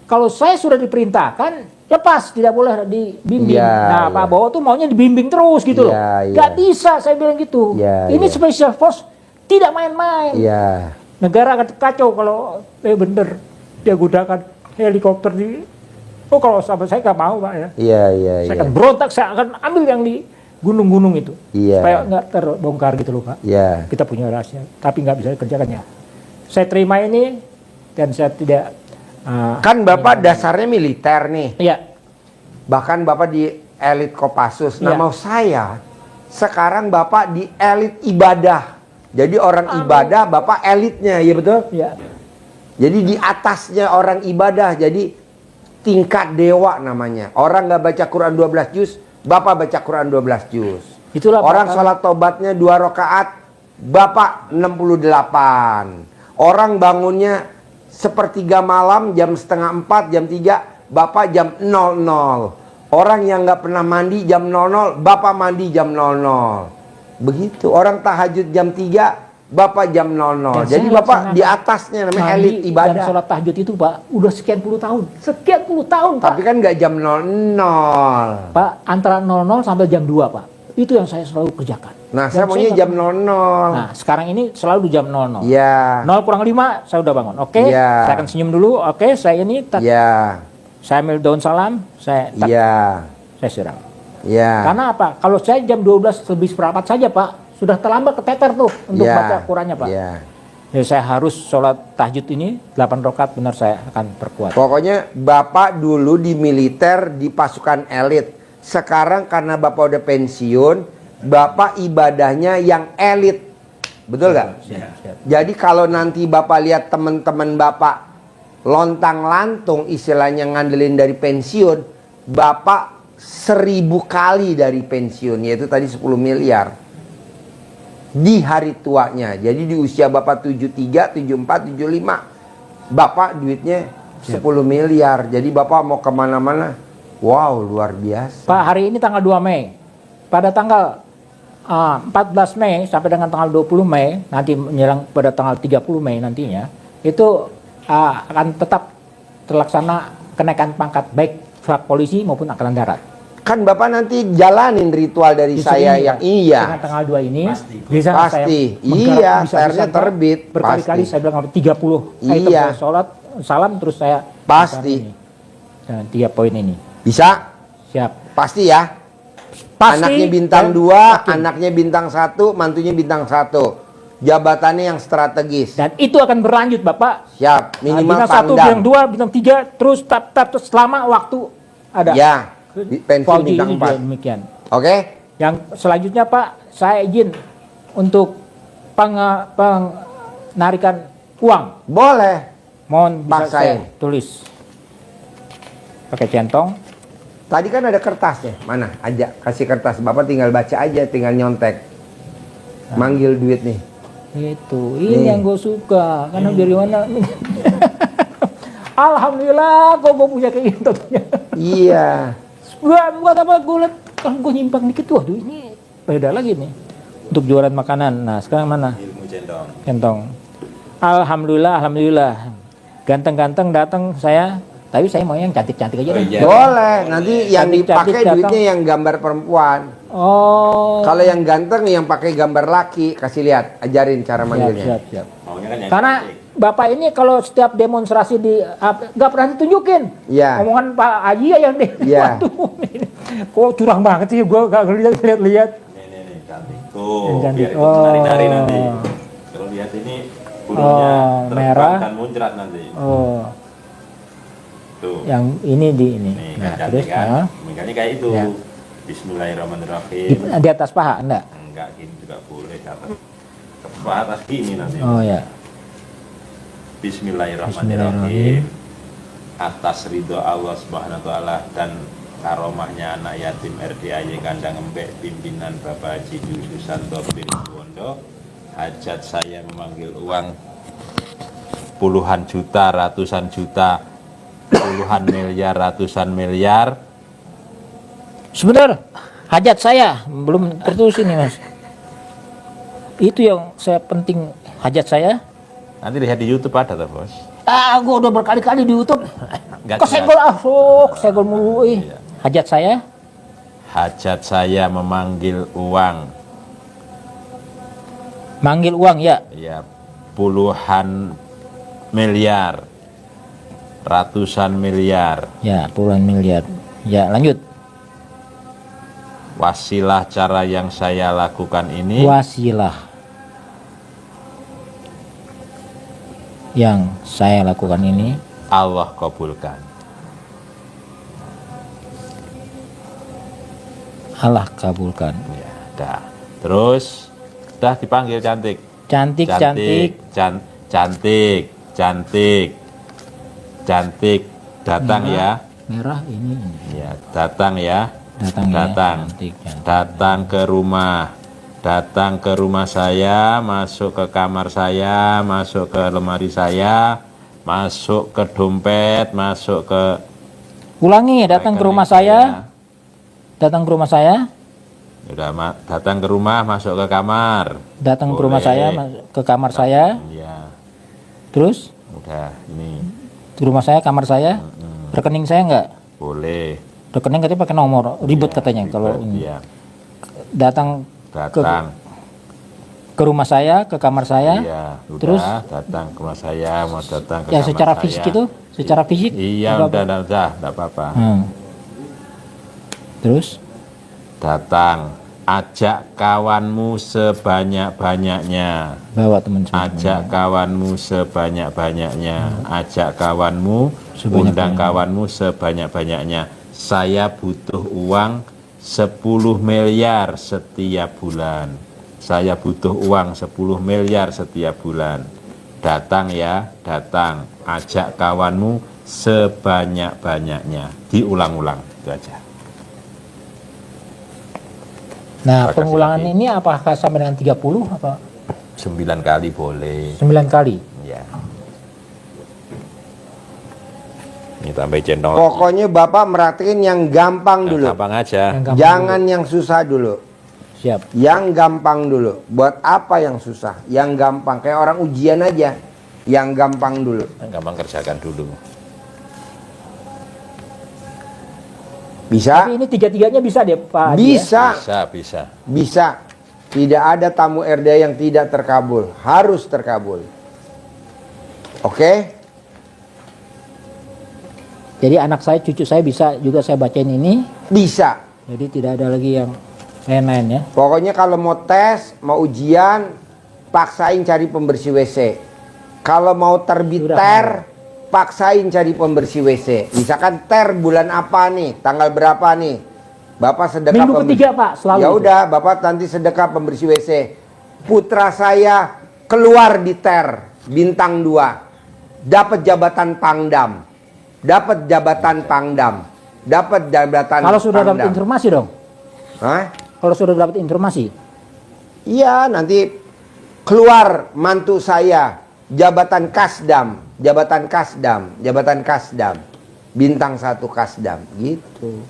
S4: kalau saya sudah diperintahkan lepas, tidak boleh dibimbing.
S3: Ya,
S4: Pak Bowo tuh maunya dibimbing terus gitu loh.
S3: Ya,
S4: Gak bisa saya bilang gitu. Ini special force tidak main-main.
S3: Iya.
S4: Negara akan kacau kalau bener dia gunakan helikopter di. Oh kalau sama saya nggak mau Pak ya.
S3: Iya.
S4: Saya akan berontak, saya akan ambil yang di gunung-gunung itu.
S3: Iya.
S4: Supaya nggak terbongkar gitu loh Pak.
S3: Iya.
S4: Kita punya rahasia, tapi nggak bisa dikerjakannya. Saya terima ini dan saya tidak.
S3: Kan Bapak dasarnya militer nih.
S4: Iya.
S3: Bahkan Bapak di elit Kopassus. Nah
S4: Iya.
S3: mau saya sekarang Bapak di elit ibadah. Jadi orang ibadah Bapak elitnya, ya betul?
S4: Iya.
S3: Jadi di atasnya orang ibadah. Jadi tingkat dewa namanya. Orang nggak baca Quran 12 juz, Bapak baca Quran 12 juz.
S4: Itulah
S3: Orang
S4: Bapak.
S3: sholat tobatnya 2 rakaat, Bapak 68. Orang bangunnya sepertiga malam, jam setengah 4, jam 3, Bapak jam 00. Orang yang nggak pernah mandi jam 00, Bapak mandi jam 00. Begitu. Orang tahajud jam 3, Bapak jam 00.
S4: Dan
S3: Jadi
S4: saya
S3: Bapak
S4: laksanakan
S3: di atasnya namanya
S4: mandi
S3: elit ibadah.
S4: Dan sholat tahajud itu Pak, udah sekian puluh tahun. Sekian puluh tahun Pak.
S3: Tapi kan nggak jam 00.
S4: Pak, antara 00 sampai jam 2 Pak. Itu yang saya selalu kerjakan.
S3: Nah,
S4: Dan
S3: saya maunya
S4: nggak-
S3: jam 00.
S4: Nah, sekarang ini selalu di jam 00.
S3: Iya.
S4: 0 kurang 5, saya udah bangun. Oke,
S3: Iya.
S4: saya akan senyum dulu. Oke, saya ini,
S3: Iya.
S4: saya ambil daun salam, saya
S3: Iya.
S4: saya siram.
S3: Iya.
S4: Karena apa? Kalau saya jam 12 lebih seperempat saja Pak, sudah terlambat keteter tuh untuk
S3: Iya.
S4: baca Qurannya Pak.
S3: Iya.
S4: Jadi saya harus sholat tahajud ini 8 rakaat, benar saya akan perkuat.
S3: Pokoknya Bapak dulu di militer di pasukan elit. Sekarang karena Bapak udah pensiun, Bapak ibadahnya yang elit. Betul nggak?
S4: Siap.
S3: Jadi kalau nanti Bapak lihat teman-teman Bapak lontang-lantung istilahnya ngandelin dari pensiun, Bapak 1000 kali dari pensiun, yaitu tadi 10 miliar. Di hari tuanya. Jadi di usia Bapak 73, 74, 75, Bapak duitnya 10 miliar. Jadi Bapak mau kemana-mana, wow luar biasa.
S4: Pak, hari ini tanggal 2 Mei. Pada tanggal 14 Mei sampai dengan tanggal 20 Mei, nanti menjelang pada tanggal 30 Mei nantinya, itu akan tetap terlaksana kenaikan pangkat baik pihak polisi maupun angkatan darat.
S3: Kan Bapak nanti jalanin ritual dari
S4: Justru
S3: saya
S4: ini,
S3: yang
S4: Pak,
S3: iya.
S4: dengan tanggal 2 ini,
S2: Pasti.
S4: bisa
S3: Pasti.
S4: saya
S3: Iya,
S4: bisa
S3: share-nya terbit.
S4: berkali-kali
S3: Pasti.
S4: saya bilang 30 item
S3: Iya.
S4: saya sholat, salam terus saya
S3: Pasti.
S4: ini. Dan 3 poin ini.
S3: Bisa?
S4: Siap.
S3: Pasti ya.
S4: Pasti.
S3: Anaknya bintang
S4: dan
S3: 2,
S4: yakin.
S3: anaknya bintang 1, mantunya bintang 1. Jabatannya yang strategis.
S4: Dan itu akan berlanjut Bapak.
S3: Siap, minimal
S4: bintang 1,
S3: Pangdam.
S4: bintang 2, bintang 3, terus terus selama waktu ada.
S3: Ya, pensiun
S4: Fauji
S3: bintang
S4: ini juga
S3: 4.
S4: demikian.
S3: Oke?
S4: Yang selanjutnya Pak, saya izin untuk penarikan uang.
S3: Boleh.
S4: Mohon bisa
S3: Paksain.
S4: saya tulis. Pakai centong.
S3: Tadi kan ada kertasnya. Mana? Aja, kasih kertas. Bapak tinggal baca aja, tinggal nyontek. Manggil duit nih.
S4: Itu, ini
S3: Nih.
S4: yang gue suka. Karena dari mana? Alhamdulillah, kok gue punya kayak gitu.
S3: Iya.
S4: Buat apa gue liat, kalau gue nyimpang dikit, waduh ini beda lagi nih. Untuk jualan makanan. Nah, sekarang mana?
S2: Ilmu centong.
S4: Centong. Alhamdulillah. Ganteng-ganteng datang saya. Tapi saya mau yang cantik-cantik aja
S2: Oh,
S4: deh.
S2: iya.
S3: Boleh. Nanti yang
S4: Cantik-cantik
S3: dipakai
S4: datang.
S3: duitnya yang gambar perempuan.
S4: Oh.
S3: Kalau yang ganteng yang pakai gambar laki, kasih lihat, ajarin cara manggilnya.
S4: Siap.
S2: Maunya kan yang
S4: Karena
S2: cantik.
S4: Bapak ini kalau setiap demonstrasi di nggak pernah ditunjukin.
S3: Iya.
S4: Omongan Pak Haji ya yang deh.
S3: Iya.
S4: Waduh, ini kok curang banget sih, gue nggak lihat.
S2: Nih, cantik. Tuh,
S4: Yang cantik.
S2: biar itu nari-nari
S4: Oh.
S2: nanti. Kalau lihat ini burungnya terbang
S4: merah.
S2: dan muncrat nanti.
S4: Oh,
S2: Tuh.
S4: yang ini di ini.
S2: Nih,
S4: Nah,
S2: kan
S4: terus
S2: cantik kan?
S4: nah,
S2: Makanya kayak itu.
S4: Ya.
S2: Bismillahirrahmanirrahim.
S4: di atas paha enggak?
S2: Enggak, gini juga boleh. Ke atas gini nanti.
S4: Oh ya.
S2: Bismillahirrahmanirrahim. Atas ridho Allah Subhanahu wa taala dan karomahnya anak yatim RDAY Kandang Embek pimpinan Bapak Haji Dwi Susanto Pirwondo, hajat saya memanggil uang puluhan juta, ratusan juta, puluhan miliar, ratusan miliar.
S4: Sebentar, hajat saya belum tertulis ini Mas. Itu yang saya penting, hajat saya.
S2: Nanti lihat di YouTube ada tuh, Bos.
S4: Gua udah berkali-kali di YouTube.
S2: Nggak
S4: Kesenggol kesenggol mulu. Hajat saya.
S2: Hajat saya memanggil uang.
S4: Manggil uang ya.
S2: Ya, puluhan miliar, ratusan miliar.
S4: Ya, puluhan miliar. Ya, lanjut.
S2: Wasilah cara yang saya lakukan ini.
S4: Wasilah yang saya lakukan ini
S2: Allah kabulkan.
S4: Allah kabulkan.
S2: Ya, dah. Terus dah dipanggil cantik.
S4: Cantik.
S2: Cantik. Datang ya.
S4: Merah ini.
S2: Ya, datang ya.
S4: Datang. Cantik.
S2: Datang ke rumah. Datang ke rumah saya, masuk ke kamar saya, masuk ke lemari saya, masuk ke dompet, masuk ke
S4: Ulangi, datang ke rumah saya. Datang ke rumah saya.
S2: Udah, datang ke rumah, masuk ke kamar.
S4: Datang ke
S2: Boleh.
S4: rumah saya, ke kamar saya.
S2: Iya.
S4: Terus
S2: Udah, ini
S4: di rumah saya, kamar saya. Rekening saya enggak?
S2: boleh.
S4: Rekening katanya pakai nomor, ribet
S2: Iya,
S4: katanya
S2: ribet,
S4: kalau ini.
S2: iya.
S4: Datang
S2: Datang.
S4: ke rumah saya, ke kamar saya.
S2: Iya, udah,
S4: Terus
S2: datang ke rumah saya, mau datang ke
S4: ya
S2: kamar
S4: secara
S2: saya.
S4: fisik itu, secara fisik.
S2: Iya,
S4: apa-apa.
S2: udah, enggak apa-apa.
S4: Terus
S2: Datang, ajak kawanmu sebanyak-banyaknya.
S4: bawa teman
S2: Ajak kawanmu sebanyak-banyaknya. Ajak kawanmu,
S4: Sebanyak-banyaknya.
S2: undang kawanmu sebanyak-banyaknya. Saya butuh uang 10 miliar setiap bulan. Saya butuh uang 10 miliar setiap bulan. Datang ya, datang. Ajak kawanmu sebanyak-banyaknya. Diulang-ulang, itu aja.
S4: Nah,
S2: Terima kasih
S4: pengulangan
S2: lagi.
S4: ini apakah sampai dengan 30 apa
S2: 9 kali boleh.
S4: 9 kali?
S2: Ya. Ini tambah channel.
S3: Pokoknya Bapak merhatiin yang gampang dulu.
S2: Gampang aja.
S4: Yang gampang
S3: Jangan yang susah dulu.
S4: dulu. Siap.
S3: Yang gampang dulu. Buat apa yang susah? Yang gampang. Kayak orang ujian aja. Yang gampang dulu.
S2: Gampang kerjakan dulu.
S3: Bisa?
S4: Tapi ini tiga-tiganya bisa deh Pak Haji, ya?
S3: Bisa.
S2: Bisa.
S3: Bisa. Tidak ada tamu RD yang tidak terkabul. Harus terkabul. Oke?
S4: Jadi anak saya, cucu saya bisa juga saya bacain ini.
S3: Bisa.
S4: Jadi tidak ada lagi yang lain-lain ya.
S3: Pokoknya kalau mau tes, mau ujian, paksain cari pembersih WC. Kalau mau terbit
S4: Sudah.
S3: ter, paksain cari pembersih WC. Misalkan ter bulan apa nih, tanggal berapa nih? Bapak sedekah
S4: Minggu ketiga Pak, selalu.
S3: Ya
S4: itu.
S3: udah, Bapak nanti sedekah pembersih WC. Putra saya keluar di ter bintang 2. Dapat jabatan Pangdam. Dapat jabatan Pangdam. Dapat jabatan
S4: Kalau sudah dapat
S3: Pangdam.
S4: informasi dong.
S3: Hah?
S4: Kalau sudah dapat informasi.
S3: Iya, nanti keluar mantu saya jabatan Kasdam, jabatan Kasdam, jabatan Kasdam. Bintang 1 Kasdam, gitu.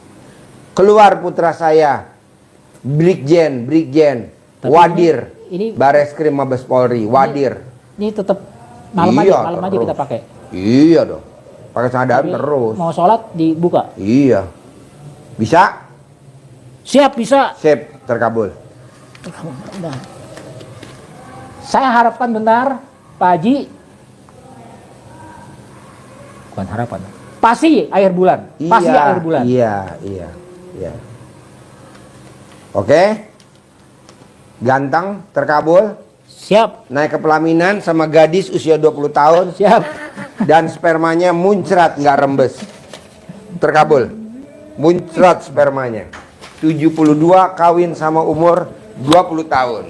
S3: Keluar putra saya Brigjen,
S4: Tapi
S3: Wadir,
S4: ini-
S3: Bareskrim Mabes Polri, Wadir.
S4: Ini tetap malam
S3: Iya,
S4: aja
S3: terus.
S4: kita pakai.
S3: Iya dong. Pakai cadar
S4: Tapi
S3: terus.
S4: Mau sholat dibuka.
S3: Iya. Bisa?
S4: Siap, bisa.
S3: Sip, terkabul.
S4: Udah. Saya harapkan benar Pak Haji. Bukan harapan. Pasti akhir bulan. Pasti
S3: Iya,
S4: akhir bulan.
S3: Iya. Oke. Ganteng, terkabul.
S4: Siap.
S3: Naik ke pelaminan sama gadis usia 20 tahun.
S4: Siap.
S3: Dan spermanya muncrat, nggak rembes. Terkabul. Muncrat spermanya. 72 kawin sama umur 20 tahun.